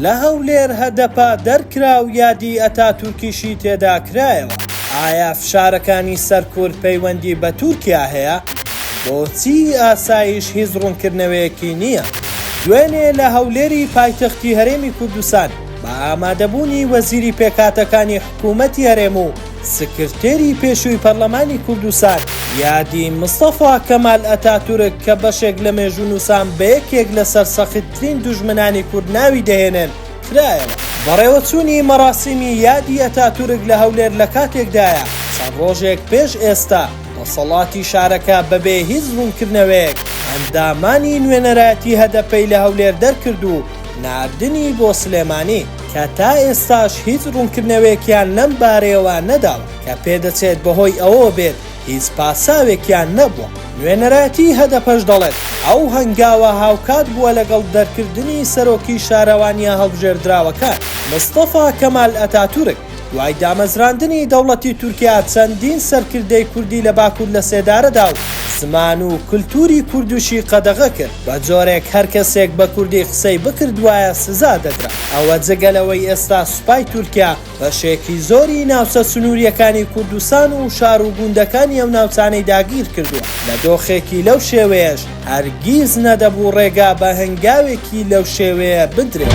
لە هەولێر هەدەپا دەرکرا و یادی ئەتاتورکیشی تێدا کرایەوە. ئایا فشارەکانی سەرکورد پەیوەندی بە تورکیا هەیە؟ بۆچی ئاسایش هیچ ڕوونکردنەوەیەکی نییە؟ دوێنێ لە هەولێری پایتەختی هەرێمی کوردستان بە ئامادەبوونی وەزیری پێکاتەکانی حکوومەتی هەرێم و سکرتێری پێشووی پەرلەمانی کوردستان یادی مستەفا کەمال ئەتاتورک کە بەشێک لە مێژوونووسان بە یەکێک لە سەرسەختترین دوژمنانی کورد ناوی دەهێنن کرایەوە. بەڕێوەچوونی مەراسیمی یادی ئەتاتورک لە هەولێر لە کاتێکدایە چەند ڕۆژێک پێش ئێستا دەسەڵاتی شارەکە بەبێ هیچ ڕوونکردنەوەیەک ئەندامانی نوێنەرایەتی هەدەپەی لە هەولێر دەرکرد و ناردنی بۆ سلێمانی کە تا ئێستاش هیچ ڕوونکردنەوەیەکیان لەم بارەیەوە نەداوە کە پێدەچێت بەهۆی ئەوە بێت هیچ پاساوێکیان نەبووە. نوێنەرایەتی هەدەپەش دەڵێت ئەو هەنگاوە هاوکات بووە لەگەڵ دەرکردنی سەرۆکی شارەوانیە هەڵبژێردراوەکان مستەفا کەمال ئەتاتورک دوای دامەزراندنی دەوڵەتی تورکیا چەندین سەرکردەی کوردی لە باکوور لە سێدارەدا و زمان و کولتوری کوردوشی قەدەغە کرد بە جۆرێک هەر کەسێک بە کوردی قسەی بکردوایە سزا دەدرا. ئەوە جگەلەوەی ئێستا سوپای تورکیا بەشێکی زۆری ناوچە سنووریەکانی کوردستان و شار و گوندەکانی ئەو ناوچانەی داگیر کردووە. لە دۆخێکی لەو شێوەیەش هەرگیز نەدەبوو ڕێگا بە هەنگاوێکی لەو شێوەیە بدرێت.